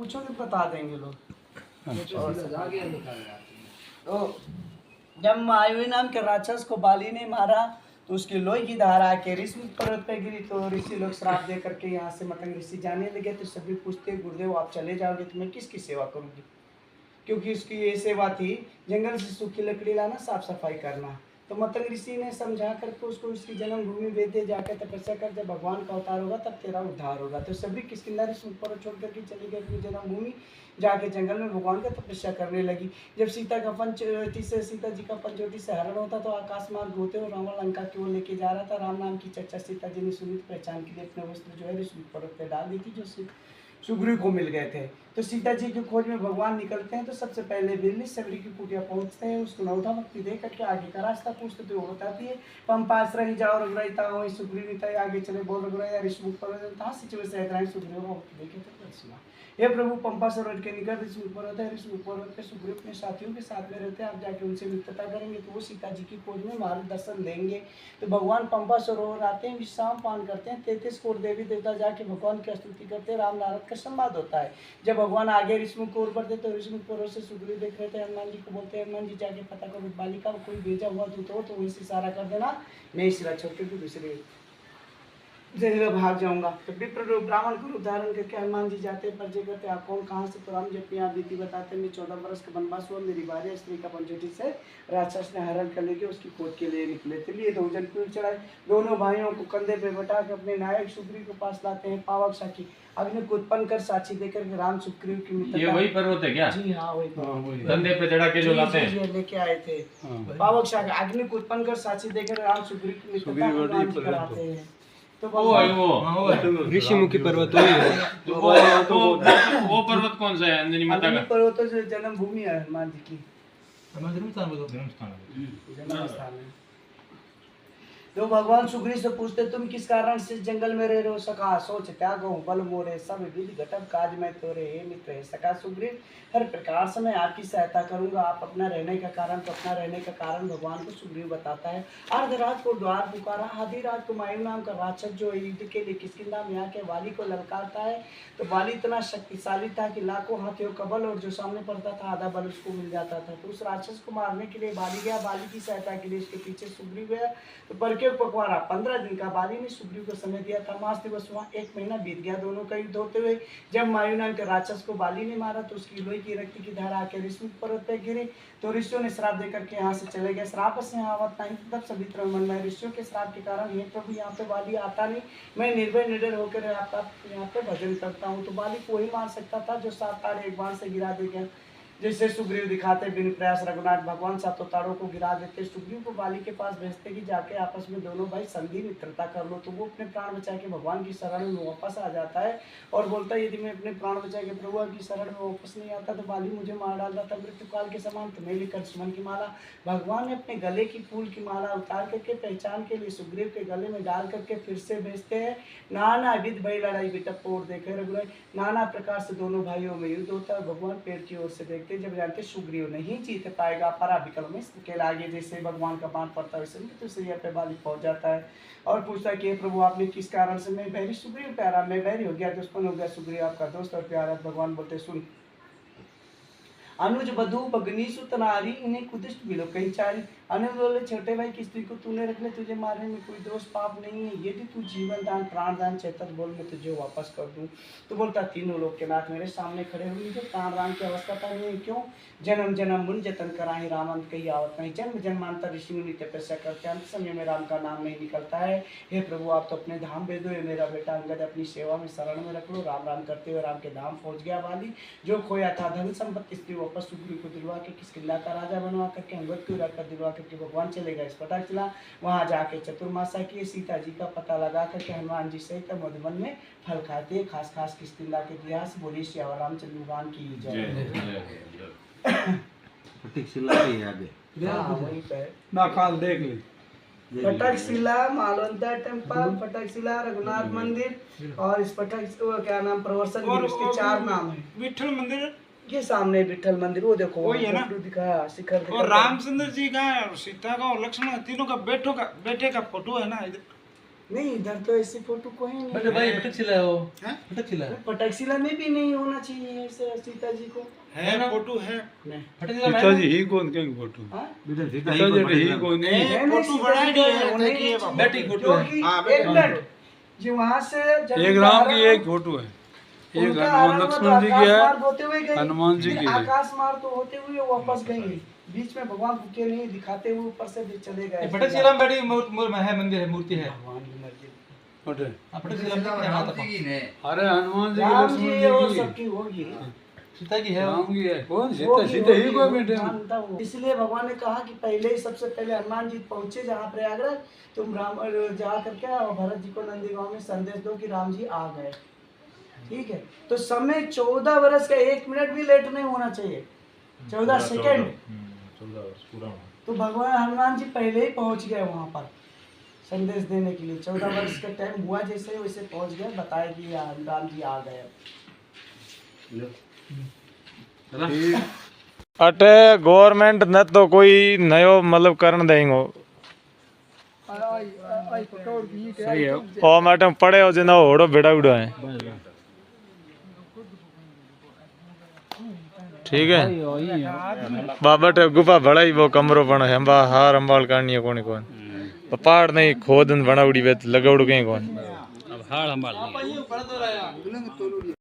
पूछोगे बता देंगे लोग। तो जब मायुवी नाम के राक्षस को बाली ने मारा तो उसकी लोही की धारा आके ऋषि पर्वत पे गिरी, तो ऋषि लोग श्राप दे करके यहाँ से मतंग ऋषि जाने लगे। तो सभी पूछते गुरुदेव आप चले जाओगे तो मैं किसकी सेवा करूँगी, क्योंकि उसकी ये सेवा थी जंगल से सूखी लकड़ी लाना, साफ सफाई करना। तो मतंग ऋषि ने समझा करके उसको उसकी जन्मभूमि भेज दे, जाकर तपस्या कर, जब भगवान का अवतार होगा तब तेरा उद्धार होगा। तो सभी किष्किंधा ऋषि पर छोड़ करके चली गई अपनी जन्मभूमि, जाके जंगल में भगवान का तपस्या करने लगी। जब सीता का पंचवटी से सीता जी का पंचवटी से हरण होता तो आकाश मार्ग होते और रावण लंका की ओर लेके जा रहा था। राम नाम की चर्चा सीता जी ने सुनी, पहचान के लिए अपने वस्त्र जो है ऋषि पर्वत पे डाल दी थी, जो सुग्रीव को मिल गए थे। तो सीता जी की खोज में भगवान निकलते हैं। तो सबसे पहले बिल्ली सबरी की कुटिया पहुंचते हैं, उसको नौधा भक्ति दे करके आगे का रास्ता पूछते तो वो बताती है पंपास रही जाओ रघुराई हो सुग्रीव आगे चले बोल रघुराई ऋषिमुख पर्वत सुग्रीव भक्ति देखे तो सुना। हे प्रभु पंपा सरोवर के निकट ऋषिमुख पर्वत है, ऋषिमुख पर्वत पे सुग्रीव अपने साथियों के साथ में रहते हैं। आप जाके उनसे मित्रता करेंगे तो वो सीता जी की खोज में मार्गदर्शन देंगे। तो भगवान पंपा सरोवर आते हैं, विश्राम पान करते हैं। 33 करोड़ देवी देवता जाके भगवान की स्तुति करते हैं। राम नारद का संवाद होता है। जब भगवान आगे ऋषिमुख को ओर बढ़ते तो ऋषिमुख पर्वत से सुग्रीव देख रहे थे। हनुमान जी को बोलते हैं हनुमान जी जाके पता करो बालिका कोई भेजा हुआ दूत हो तो वहीं से इशारा कर देना, मैं इस छोड़ के दूसरे जगह भाग जाऊंगा। तो विप्र ब्राह्मण को रूप धारण करके हनुमान जी जाते परिचय करते आप कौन कहाँ से, तो राम जी अपनी आप बीती बताते मैं 14 वर्ष का वनवास हुआ, मेरी भार्या स्त्री का पंचवटी से राक्षस ने हरण कर लेके उसकी खोज के लिए निकले। चलिए दो जन पीड़ चढ़ाए, दोनों भाइयों को कंधे पे बैठा के अपने नायक सुग्रीव के पास लाते हैं। पावक साखी अग्नि को उत्पन्न कर साक्षी देकर राम सुग्रीव की मित्रता। ये वही पर्वत है क्या? जी हाँ वही पर्वत, कंधे पे चढ़ा के जो लाते हैं लेके आए थे। पावक साखी अग्नि को उत्पन्न कर साक्षी देकर राम सुग्रीव की मित्रता कराते हैं। तो वो ऋषिमुखी पर्वत वो पर्वत कौन सा है? अंजनी माता का पर्वतों से जन्मभूमि है हनुमान जी की, जन्मस्थान जन्मस्थान है। तो भगवान सुग्रीव से पूछते तुम किस कारण से जंगल में रह रहे हो? सखा सोच त्यागो बल मोरे सब विधि घटक काज में तोरे। हे मित्र हे सखा सुग्रीव, हर प्रकार से मैं आपकी सहायता करूंगा। आप अपना रहने का कारण, तो अपना रहने का कारण भगवान को सुग्रीव बताता है। अर्धराज को द्वार पुकारा, आधी रात को मायू नाम का राक्षस जो युद्ध के लिए किष्किंधा में आके वाली को ललकारता है। तो वाली इतना शक्तिशाली था कि लाखों हाथियों का बल और जो सामने पड़ता था आधा बल उसको मिल जाता था। तो उस राक्षस को मारने के लिए वाली गया, वाली की सहायता के लिए इसके पीछे सुग्रीव गया। तो पर पकवाड़ा 15 दिन का वाली ने सुग्रीव को समय दिया था। मास दिवस वहाँ 1 महीना बीत गया दोनों का युद्ध होते हुए। जब मायू नाम के राक्षस को वाली ने मारा तो उसकी लोही की रक्ति की धारा आके ऋषिमुख पर्वत पे गिरी। तो ऋषियों ने श्राप देकर के यहाँ से चले गए। श्राप से यहाँ आवत नहीं, तब सभी तरह मन में ऋषियों के श्राप के कारण हे प्रभु यहाँ पे वाली आता नहीं, मैं निर्भय निडर होकर आपका यहाँ पे भजन करता हूँ। तो वाली को ही मार सकता था जो 7 तारे एक बाण से गिरा देगा। जैसे सुग्रीव दिखाते बिन प्रयास रघुनाथ भगवान सातों तारों को गिरा देते। सुग्रीव को वाली के पास भेजते कि जाके आपस में दोनों भाई संधि मित्रता कर लो। तो वो अपने प्राण बचा के भगवान की शरण में वापस आ जाता है और बोलता है यदि मैं अपने प्राण बचा के प्रभु की शरण में वापस नहीं आता तो वाली मुझे मार डाल रहा था मृत्युकाल के समान। तो मैं लेकर दुश्मन की माला, भगवान ने अपने गले की फूल की माला उतार करके पहचान के लिए सुग्रीव के गले में डाल करके फिर से भेजते हैं। नाना विध भई लड़ाई बिटपोर देखे रघुराई, नाना प्रकार से दोनों भाइयों में युद्ध होता है। भगवान पेड़ की ओर से देखते जब जानते सुग्रीव नहीं जीत पाएगा, पराविकल में के आगे जैसे भगवान का बाण पड़ता है वैसे मृत्यु शैया पे वाली पहुंच जाता है और पूछता है कि प्रभु आपने किस कारण से, मैं बैरी सुग्रीव प्यारा, मैं बैरी हो गया, दुश्मन हो गया, सुग्रीव आपका दोस्त और प्यारा। भगवान बोलते सुन अनुज बधु भगनी सुत नारी इन्हें कुदिष्ट बिलो कहीं चारी। अनुज बोले छोटे भाई की स्त्री को तूने रख ले, तुझे मारने में कोई दोष पाप नहीं है। यदि तू जीवन दान प्राण दान चेतन बोल मैं तुझे वापस कर दूं। तो बोलता तीनों लोग के नाथ मेरे सामने खड़े हुए, मुझे प्राण दान की आवश्यकता नहीं है। क्यों? जन्म जन्म मुन जतन कराही रामंत कही आवत नहीं। जन्म जन्मांतर ऋषि मुनि तपस्या करते अंत समय में राम का नाम नहीं निकलता है। हे प्रभु आप तो अपने धाम भेज दो, मेरा बेटा अंगद अपनी सेवा में शरण में रख लो। राम राम करते हुए राम के धाम पहुंच गया। वाली जो खोया था धन संपत्ति स्त्री वापस सुग्रीव को दिलवा के किष्किंधा का राजा बनवा करके अंगद को रखकर दिलवा करके भगवान चले गए स्पटाक चला। वहां जाके चतुर्मासा किए, सीता जी का पता लगा करके हनुमान जी सहित मधुबन में फल खाते। खास खास किष्किंधा के इतिहास बोली श्यावर रामचंद्र भगवान की जय। फटकशिला मालवंता टेम्पल, फटकशिला रघुनाथ मंदिर और इस फटक क्या नाम प्रवर्सन उसके 4 नाम है। विठल मंदिर ये सामने विठल मंदिर वो देखो वही है ना, दिखाया शिखर और रामचंद्र जी का और सीता का और लक्ष्मण तीनों का बेटे का फोटो है ना इधर। नहीं इधर तो ऐसी फोटो कोई नहीं भाई फटकशिला है वो, फटकशिला फटकशिला में भी नहीं होना चाहिए ऐसे सीता जी को? है ना फोटो है नहीं। पिताजी ही कौन क्या फोटो हाँ? पिताजी ही कौन नहीं नहीं, फोटो बनाई दी है उन्हें देखिए ये बाबा। बेटी फोटो है क्योंकि हाँ, एक मिनट जो वहां से जब एक राम की एक फोटो है एक उनका हनुमान आरंभ लक्ष्मण जी की आकाश है मार्ग होते हुए गई, हनुमान जी फिर की है। आकाश मार्ग तो होते हुए वापस गई, बीच में भगवान रुके नहीं, दिखाते हुए ऊपर से भी चले गए। बटक श्री राम बेटी है मंदिर है मूर्ति है भगवान की मर्जी। बटे राम जी की ने अरे हनुमान जी की राम जी लक्ष्मण वो जी की सबकी होगी, सीता की है राम की है कौन सीता होगी, सीता ही होगी, कोई बेटे मानता हूँ। इसलिए भगवान ने कहा कि पहले ही सबसे पहले हनुमान जी पहुंचे जहाँ प्रयागराज, तुम राम जा करके और भरत जी को नंदी गांव में संदेश दो कि राम जी आ गए। ठीक है, तो समय 14 वर्ष का 1 मिनट भी लेट नहीं होना चाहिए, 14 सेकेंड। 14 वर्ष पूरा हुआ। तो भगवान हनुमान जी पहले ही पहुंच गए वहां पर संदेश देने के लिए। 14 वर्ष का टाइम हुआ जैसे वैसे पहुंच गए, बताया कि राम जी आ गए। अटे गवर्नमेंट न तो कोई नयो मतलब करण देंगो और मैडम पड़े हो जिना होड़ो बेड़ा उड़ो है ठीक है बाबा टे गुफा बड़ा ही वो कमरो बना है अंबा हार अंबाल करनी है कौन कौन पहाड़ नहीं खोद बना उड़ी वे लगाउड़ कहीं कौन हाल हमाल